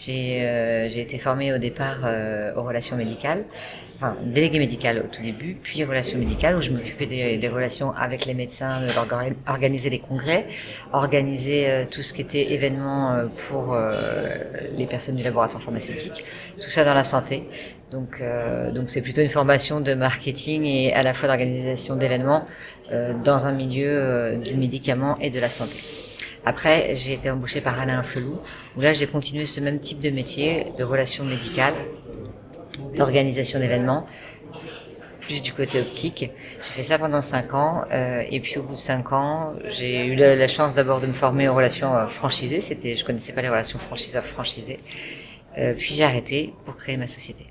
J'ai été formée au départ aux relations médicales, enfin déléguée médicale au tout début, puis relations médicales où je m'occupais des relations avec les médecins, de organiser les congrès, organiser tout ce qui était événements pour les personnes du laboratoire pharmaceutique, tout ça dans la santé. Donc c'est plutôt une formation de marketing et à la fois d'organisation d'événements dans un milieu du médicament et de la santé. Après, j'ai été embauchée par Alain Flelou, où là j'ai continué ce même type de métier, de relations médicales, d'organisation d'événements, plus du côté optique. J'ai fait ça pendant 5 ans, et puis au bout de 5 ans, j'ai eu la chance d'abord de me former aux relations franchisées. Je connaissais pas les relations franchiseurs-franchisés. Puis j'ai arrêté pour créer ma société.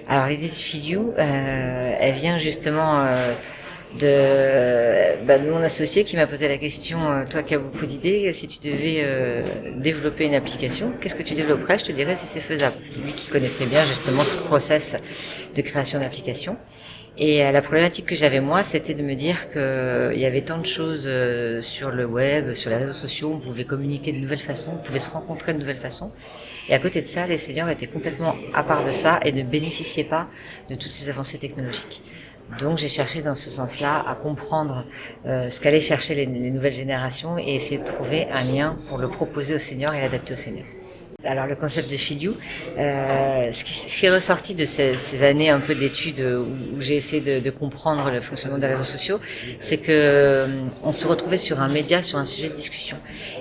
Alors l'idée de Filiou, elle vient justement de mon associé qui m'a posé la question, toi qui as beaucoup d'idées, si tu devais développer une application, qu'est-ce que tu développerais? Je te dirais si c'est faisable. Lui qui connaissait bien justement tout le process de création d'application. Et la problématique que j'avais moi, c'était de me dire qu'il y avait tant de choses sur le web, sur les réseaux sociaux, on pouvait communiquer de nouvelles façons, on pouvait se rencontrer de nouvelles façons. Et à côté de ça, les seniors étaient complètement à part de ça et ne bénéficiaient pas de toutes ces avancées technologiques. Donc j'ai cherché dans ce sens-là à comprendre ce qu'allaient chercher les nouvelles générations et essayer de trouver un lien pour le proposer aux seniors et l'adapter aux seniors. Alors le concept de Filiou, ce qui est ressorti de ces années un peu d'études où j'ai essayé de comprendre le fonctionnement des réseaux sociaux, c'est que on se retrouvait sur un média, sur un sujet de discussion.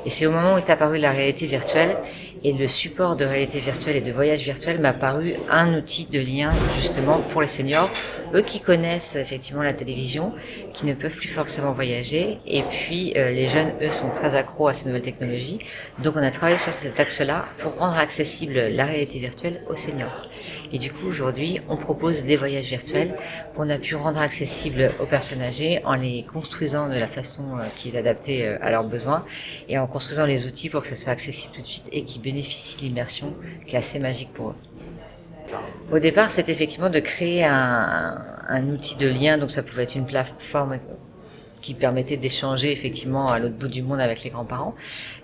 Et c'est au moment où est apparue la réalité virtuelle et le support de réalité virtuelle et de voyage virtuel m'a paru un outil de lien justement pour les seniors, eux qui connaissent effectivement la télévision, qui ne peuvent plus forcément voyager, et puis les jeunes, eux, sont très accros à ces nouvelles technologies. Donc on a travaillé sur cet axe-là pour rendre accessible la réalité virtuelle aux seniors. Et du coup, aujourd'hui, on propose des voyages virtuels qu'on a pu rendre accessibles aux personnes âgées en les construisant de la façon qui est adaptée à leurs besoins et en construisant les outils pour que ça soit accessible tout de suite et qui bénéficient de l'immersion qui est assez magique pour eux. Au départ, c'était effectivement de créer un outil de lien, donc ça pouvait être une plateforme qui permettait d'échanger effectivement à l'autre bout du monde avec les grands-parents.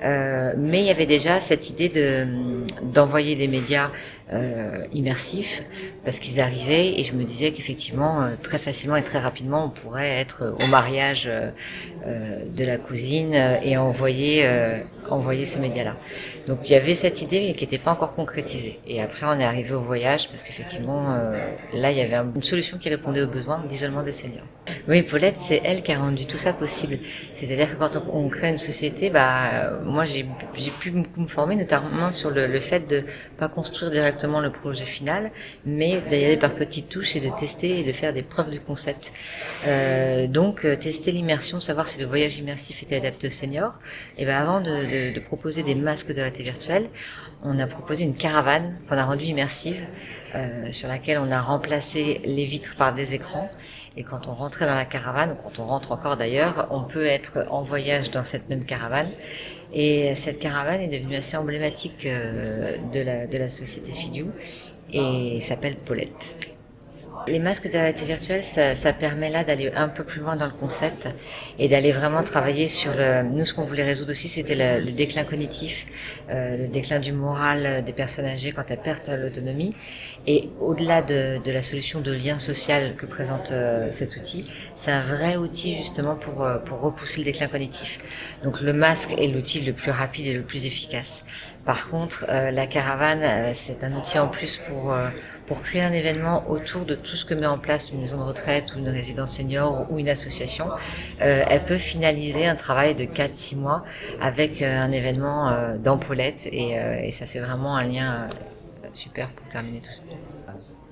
Mais il y avait déjà cette idée d'envoyer des médias immersifs parce qu'ils arrivaient et je me disais qu'effectivement très facilement et très rapidement on pourrait être au mariage de la cousine et envoyer ce média-là. Donc il y avait cette idée mais qui n'était pas encore concrétisée. Et après on est arrivé au voyage parce qu'effectivement là il y avait une solution qui répondait aux besoins d'isolement des seniors. Oui, Paulette, c'est elle qui a rendu tout ça possible. C'est-à-dire que quand on crée une société, moi j'ai pu me former notamment sur le fait de pas construire directement le projet final, mais d'y aller par petites touches et de tester et de faire des preuves du concept. Donc tester l'immersion, savoir si le voyage immersif était adapté aux seniors. Et avant de proposer des masques de réalité virtuelle, on a proposé une caravane qu'on a rendue immersive, sur laquelle on a remplacé les vitres par des écrans. Et quand on rentrait dans la caravane, ou quand on rentre encore d'ailleurs, on peut être en voyage dans cette même caravane. Et cette caravane est devenue assez emblématique de la société Filiou et s'appelle Paulette. Les masques de réalité virtuelle, ça permet là d'aller un peu plus loin dans le concept et d'aller vraiment travailler sur nous, ce qu'on voulait résoudre aussi, c'était le déclin cognitif, le déclin du moral des personnes âgées quand elles perdent l'autonomie. Et au-delà de la solution de lien social que présente cet outil, c'est un vrai outil justement pour repousser le déclin cognitif. Donc le masque est l'outil le plus rapide et le plus efficace. Par contre, la caravane, c'est un outil en plus pour créer un événement autour de tout ce que met en place une maison de retraite ou une résidence senior ou une association. Elle peut finaliser un travail de 4-6 mois avec un événement dans Paulette et ça fait vraiment un lien super pour terminer tout ça.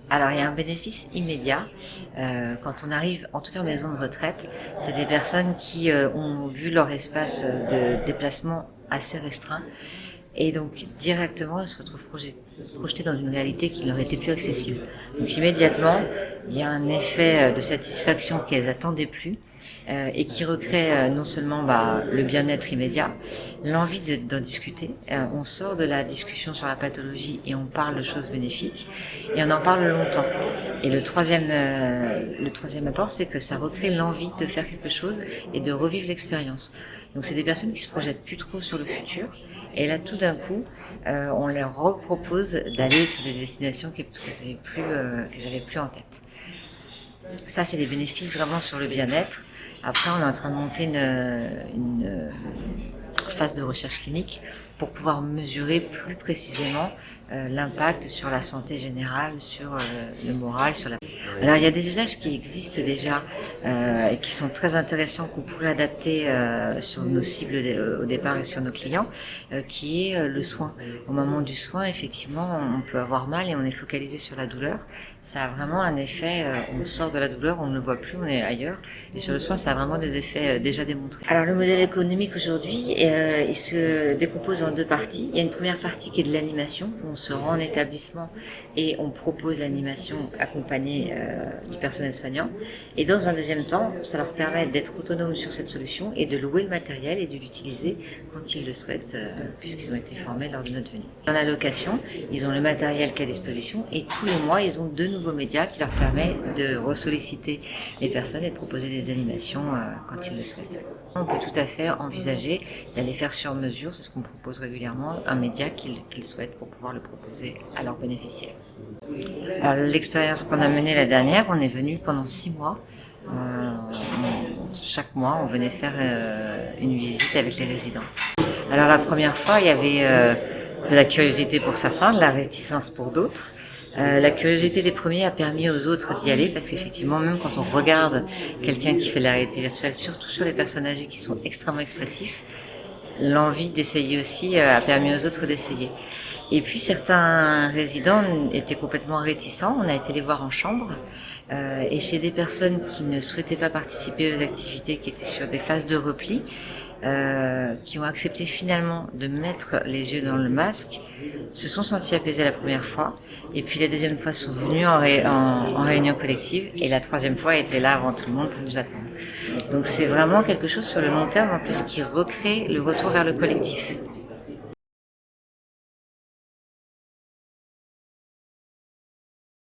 Alors il y a un bénéfice immédiat quand on arrive, en tout cas en maison de retraite, c'est des personnes qui ont vu leur espace de déplacement assez restreint. Et donc directement, elles se retrouvent projetées dans une réalité qui ne leur était plus accessible. Donc immédiatement, il y a un effet de satisfaction qu'elles attendaient plus et qui recrée non seulement le bien-être immédiat, l'envie d'en discuter. On sort de la discussion sur la pathologie et on parle de choses bénéfiques et on en parle longtemps. Et le troisième apport, c'est que ça recrée l'envie de faire quelque chose et de revivre l'expérience. Donc c'est des personnes qui se projettent plus trop sur le futur Et là, tout d'un coup, on leur repropose d'aller sur des destinations qu'ils avaient plus en tête. Ça, c'est des bénéfices vraiment sur le bien-être. Après, on est en train de monter une phase de recherche clinique pour pouvoir mesurer plus précisément l'impact sur la santé générale, sur le moral, sur la... Alors, il y a des usages qui existent déjà et qui sont très intéressants qu'on pourrait adapter sur nos cibles au départ et sur nos clients, qui est le soin. Au moment du soin, effectivement, on peut avoir mal et on est focalisé sur la douleur. Ça a vraiment un effet, on sort de la douleur, on ne le voit plus, on est ailleurs. Et sur le soin, ça a vraiment des effets déjà démontrés. Alors, le modèle économique aujourd'hui, il se décompose en deux parties. Il y a une première partie qui est de l'animation. On se rend en établissement et on propose l'animation accompagnée du personnel soignant. Et dans un deuxième temps, ça leur permet d'être autonomes sur cette solution et de louer le matériel et de l'utiliser quand ils le souhaitent, puisqu'ils ont été formés lors de notre venue. Dans la location, ils ont le matériel qui est à disposition et tous les mois, ils ont deux nouveaux médias qui leur permettent de ressolliciter les personnes et de proposer des animations quand ils le souhaitent. On peut tout à fait envisager d'aller faire sur mesure, c'est ce qu'on propose régulièrement, un média qu'ils souhaitent pour pouvoir le proposer à leurs bénéficiaires. Alors, l'expérience qu'on a menée la dernière, on est venu pendant 6 mois. Chaque mois, on venait faire une visite avec les résidents. Alors la première fois, il y avait de la curiosité pour certains, de la réticence pour d'autres. La curiosité des premiers a permis aux autres d'y aller parce qu'effectivement, même quand on regarde quelqu'un qui fait de la réalité virtuelle, surtout sur les personnes âgées qui sont extrêmement expressifs, l'envie d'essayer aussi a permis aux autres d'essayer. Et puis certains résidents étaient complètement réticents, on a été les voir en chambre, et chez des personnes qui ne souhaitaient pas participer aux activités, qui étaient sur des phases de repli, qui ont accepté finalement de mettre les yeux dans le masque, se sont sentis apaisés la première fois, et puis la deuxième fois sont venus en réunion collective, et la troisième fois étaient là avant tout le monde pour nous attendre. Donc c'est vraiment quelque chose sur le long terme en plus qui recrée le retour vers le collectif.